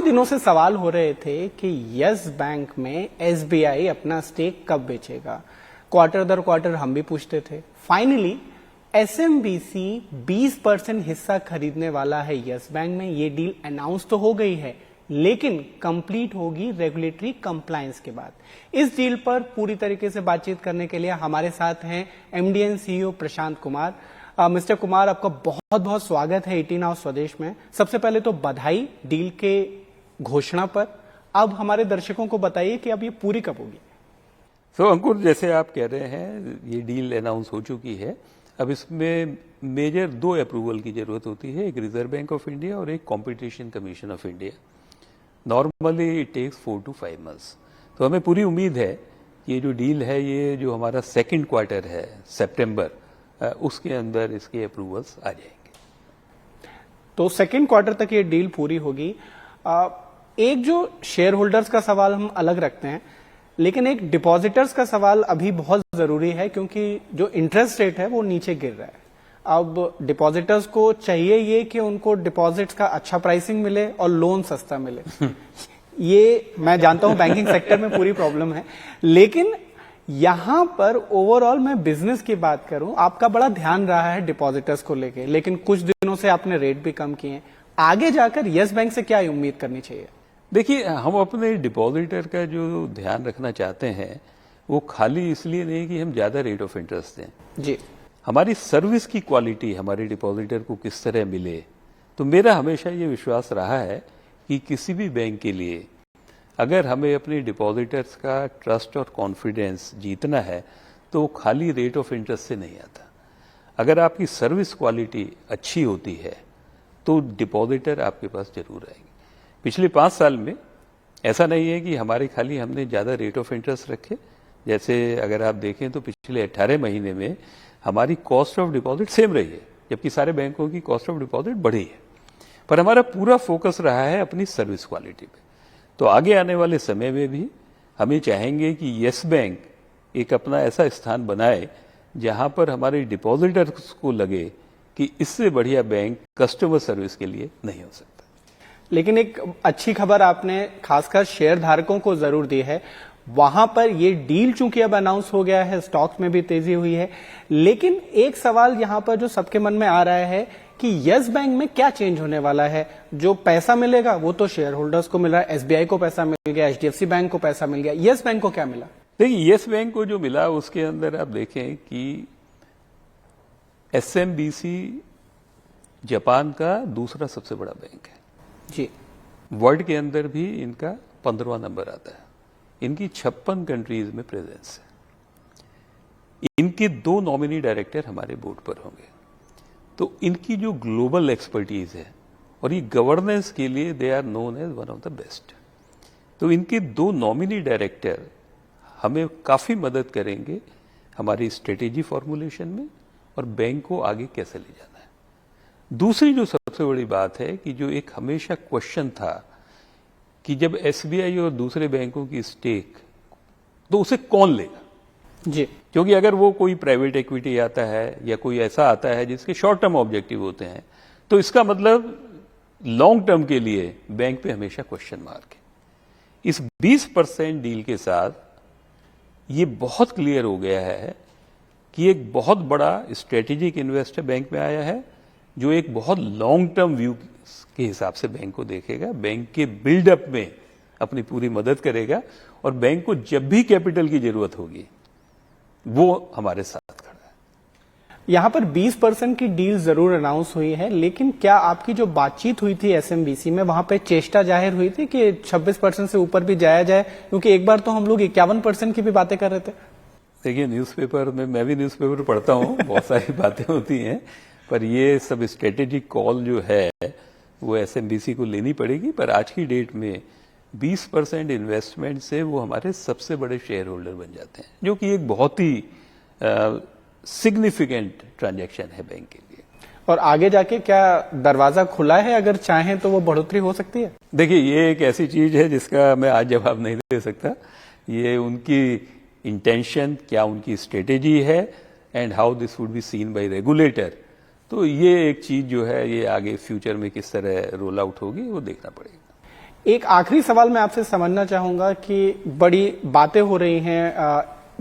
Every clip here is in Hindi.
दिनों से सवाल हो रहे थे कि यस बैंक में एसबीआई अपना स्टेक कब बेचेगा। क्वार्टर दर क्वार्टर हम भी पूछते थे। फाइनली एसएमबीसी 20% हिस्सा खरीदने वाला है यस बैंक में। ये डील अनाउंस तो हो गई है, लेकिन कंप्लीट होगी रेगुलेटरी कंप्लायंस के बाद। इस डील पर पूरी तरीके से बातचीत करने के लिए हमारे साथ हैं MD and CEO Prashant Kumar. Mister Kumar, आपका बहुत बहुत स्वागत है 18 आवर्स स्वदेश में। सबसे पहले तो बधाई डील के घोषणा पर। अब हमारे दर्शकों को बताइए कि अब ये पूरी कब होगी। अंकुर, जैसे आप कह रहे हैं, ये डील अनाउंस हो चुकी है। अब इसमें मेजर 2 अप्रूवल की जरूरत होती है, एक रिजर्व बैंक ऑफ इंडिया और एक competition commission of India. Normally it takes 4 to 5 months। तो हमें पूरी उम्मीद है कि ये जो डील है, ये जो हमारा सेकेंड क्वार्टर है सितंबर, उसके अंदर इसके अप्रूवल्स आ जाएंगे। तो सेकेंड क्वार्टर तक ये डील पूरी होगी। एक जो शेयर होल्डर्स का सवाल हम अलग रखते हैं, लेकिन एक डिपॉजिटर्स का सवाल अभी बहुत जरूरी है, क्योंकि जो इंटरेस्ट रेट है वो नीचे गिर रहा है। अब डिपॉजिटर्स को चाहिए ये कि उनको डिपॉजिट्स का अच्छा प्राइसिंग मिले और लोन सस्ता मिले। ये मैं जानता हूं बैंकिंग सेक्टर में पूरी प्रॉब्लम है, लेकिन यहां पर ओवरऑल मैं बिजनेस की बात करूं, आपका बड़ा ध्यान रहा है डिपॉजिटर्स को लेके, लेकिन कुछ दिनों से आपने रेट भी कम किए। आगे जाकर यस बैंक से क्या उम्मीद करनी चाहिए? देखिए, हम अपने डिपॉजिटर का जो ध्यान रखना चाहते हैं, वो खाली इसलिए नहीं कि हम ज्यादा रेट ऑफ इंटरेस्ट दें जी, हमारी सर्विस की क्वालिटी हमारे डिपॉजिटर को किस तरह मिले। तो मेरा हमेशा ये विश्वास रहा है कि किसी भी बैंक के लिए अगर हमें अपने डिपॉजिटर्स का ट्रस्ट और कॉन्फिडेंस जीतना है, तो वो खाली रेट ऑफ इंटरेस्ट से नहीं आता। अगर आपकी सर्विस क्वालिटी अच्छी होती है तो डिपॉजिटर आपके पास जरूर आएंगे। पिछले 5 साल में ऐसा नहीं है कि हमारे खाली हमने ज़्यादा रेट ऑफ इंटरेस्ट रखे। जैसे अगर आप देखें तो पिछले 18 महीने में हमारी कॉस्ट ऑफ डिपॉजिट सेम रही है, जबकि सारे बैंकों की कॉस्ट ऑफ डिपॉजिट बढ़ी है। पर हमारा पूरा फोकस रहा है अपनी सर्विस क्वालिटी पे। तो आगे आने वाले समय में भी हमें चाहेंगे कि यस बैंक एक अपना ऐसा स्थान बनाए जहां पर हमारे डिपॉजिटर्स को लगे कि इससे बढ़िया बैंक कस्टमर सर्विस के लिए नहीं हो सकता। लेकिन एक अच्छी खबर आपने खासकर शेयर धारकों को जरूर दी है। वहां पर ये डील चूंकि अब अनाउंस हो गया है, स्टॉक्स में भी तेजी हुई है, लेकिन एक सवाल यहां पर जो सबके मन में आ रहा है कि यस बैंक में क्या चेंज होने वाला है। जो पैसा मिलेगा वो तो शेयर होल्डर्स को मिल रहा है, एसबीआई को पैसा मिल गया, एचडीएफसी बैंक को पैसा मिल गया, यस बैंक को क्या मिला? देखिए, यस बैंक को जो मिला उसके अंदर आप देखें कि एसएमबीसी जापान का दूसरा सबसे बड़ा बैंक है जी। वर्ल्ड के अंदर भी इनका 15वां नंबर आता है। इनकी 56 कंट्रीज में प्रेजेंस है। इनके 2 नॉमिनी डायरेक्टर हमारे बोर्ड पर होंगे। तो इनकी जो ग्लोबल एक्सपर्टीज है और ये गवर्नेंस के लिए they are known as one of the best. तो इनके 2 नॉमिनी डायरेक्टर हमें काफी मदद करेंगे हमारी स्ट्रेटेजी फॉर्मुलेशन में और बैंक को आगे कैसे ले जाना है। दूसरी जो सबसे बड़ी बात है कि जो एक हमेशा क्वेश्चन था कि जब एसबीआई और दूसरे बैंकों की स्टेक, तो उसे कौन लेगा जी, क्योंकि अगर वो कोई प्राइवेट इक्विटी आता है या कोई ऐसा आता है जिसके शॉर्ट टर्म ऑब्जेक्टिव होते हैं, तो इसका मतलब लॉन्ग टर्म के लिए बैंक पे हमेशा क्वेश्चन मार्क है। इस 20% डील के साथ ये बहुत क्लियर हो गया है कि एक बहुत बड़ा स्ट्रेटेजिक इन्वेस्टर बैंक में आया है, जो एक बहुत लॉन्ग टर्म व्यू के हिसाब से बैंक को देखेगा, बैंक के बिल्डअप में अपनी पूरी मदद करेगा और बैंक को जब भी कैपिटल की जरूरत होगी वो हमारे साथ खड़ा है। यहां पर 20% की डील जरूर अनाउंस हुई है, लेकिन क्या आपकी जो बातचीत हुई थी एसएमबीसी में, वहां पे चेष्टा जाहिर हुई थी कि 26% से ऊपर भी जाया जाए? क्योंकि एक बार तो हम लोग 51% की भी बातें कर रहे थे। देखिए, न्यूज़पेपर में मैं भी न्यूज़पेपर पढ़ता हूं, बहुत सारी बातें होती हैं, पर ये सब स्ट्रेटेजिक कॉल जो है वो एसएमबीसी को लेनी पड़ेगी। पर आज की डेट में 20% इन्वेस्टमेंट से वो हमारे सबसे बड़े शेयर होल्डर बन जाते हैं, जो कि एक बहुत ही सिग्निफिकेंट ट्रांजैक्शन है बैंक के लिए। और आगे जाके क्या दरवाजा खुला है? अगर चाहें तो वो बढ़ोतरी हो सकती है? देखिए, ये एक ऐसी चीज है जिसका मैं आज जवाब नहीं दे सकता। ये उनकी इंटेंशन, क्या उनकी स्ट्रेटेजी है and how this would be seen by regulator. तो ये एक चीज जो है ये आगे फ्यूचर में किस तरह रोल आउट होगी वो देखना पड़ेगा। एक आखिरी सवाल मैं आपसे समझना चाहूंगा कि बड़ी बातें हो रही हैं,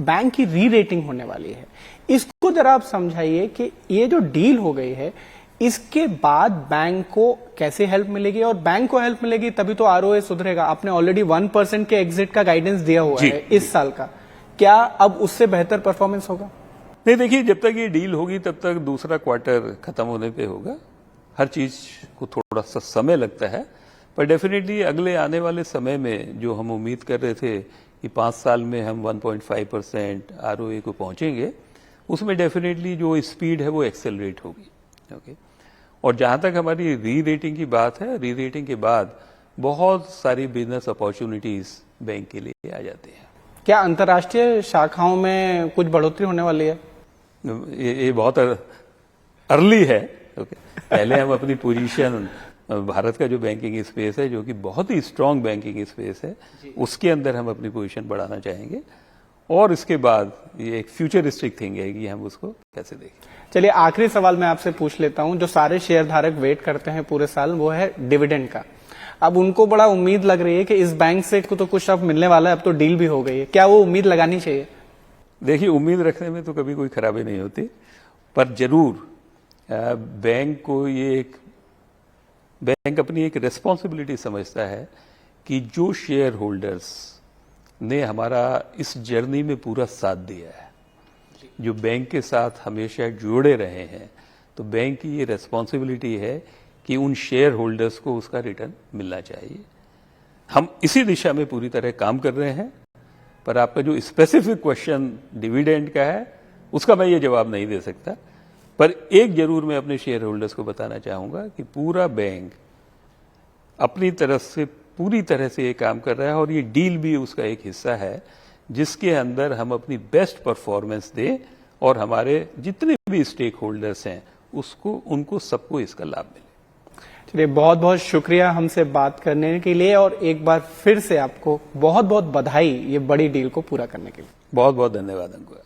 बैंक की री रेटिंग होने वाली है, इसको जरा आप समझाइए कि ये जो डील हो गई है इसके बाद बैंक को कैसे हेल्प मिलेगी, और बैंक को हेल्प मिलेगी तभी तो आरओए सुधरेगा। आपने ऑलरेडी 1% के एग्जिट का गाइडेंस दिया हुआ है इस साल का, क्या अब उससे बेहतर परफॉर्मेंस होगा? नहीं, देखिए, जब तक ये डील होगी तब तक दूसरा क्वार्टर खत्म होने पे होगा। हर चीज को थोड़ा सा समय लगता है, पर डेफिनेटली अगले आने वाले समय में जो हम उम्मीद कर रहे थे कि 5 साल में हम 1.5% आरओए को पहुंचेंगे, उसमें डेफिनेटली जो स्पीड है वो एक्सेलरेट होगी। ओके, और जहां तक हमारी री रेटिंग की बात है, री रेटिंग के बाद बहुत सारी बिजनेस अपॉर्चुनिटीज बैंक के लिए आ जाती हैं। क्या अंतर्राष्ट्रीय शाखाओं में कुछ बढ़ोतरी होने वाली है? ये बहुत अर्ली है। ओके, पहले हम अपनी पोजीशन, भारत का जो बैंकिंग स्पेस है, जो कि बहुत ही स्ट्रांग बैंकिंग स्पेस है, उसके अंदर हम अपनी पोजीशन बढ़ाना चाहेंगे, और इसके बाद ये एक फ्यूचरिस्टिक थिंग है कि हम उसको कैसे देखें। चलिए, आखिरी सवाल मैं आपसे पूछ लेता हूं, जो सारे शेयर धारक वेट करते हैं पूरे साल, वो है डिविडेंड का। अब उनको बड़ा उम्मीद लग रही है कि इस बैंक से तो कुछ अब मिलने वाला है, अब तो डील भी हो गई है, क्या वो उम्मीद लगानी चाहिए? देखिए, उम्मीद रखने में तो कभी कोई खराबी नहीं होती, पर जरूर बैंक अपनी एक रेस्पॉन्सिबिलिटी समझता है कि जो शेयर होल्डर्स ने हमारा इस जर्नी में पूरा साथ दिया है, जो बैंक के साथ हमेशा जुड़े रहे हैं, तो बैंक की ये रेस्पॉन्सिबिलिटी है कि उन शेयर होल्डर्स को उसका रिटर्न मिलना चाहिए। हम इसी दिशा में पूरी तरह काम कर रहे हैं, पर आपका जो स्पेसिफिक क्वेश्चन डिविडेंड का है, उसका मैं ये जवाब नहीं दे सकता। पर एक जरूर मैं अपने शेयर होल्डर्स को बताना चाहूंगा कि पूरा बैंक अपनी तरफ से पूरी तरह से ये काम कर रहा है, और ये डील भी उसका एक हिस्सा है, जिसके अंदर हम अपनी बेस्ट परफॉर्मेंस दें और हमारे जितने भी स्टेक होल्डर्स हैं उनको सबको इसका लाभ मिले। चलिए, बहुत बहुत शुक्रिया हमसे बात करने के लिए, और एक बार फिर से आपको बहुत बहुत बधाई ये बड़ी डील को पूरा करने के लिए। बहुत बहुत धन्यवाद अंकुर।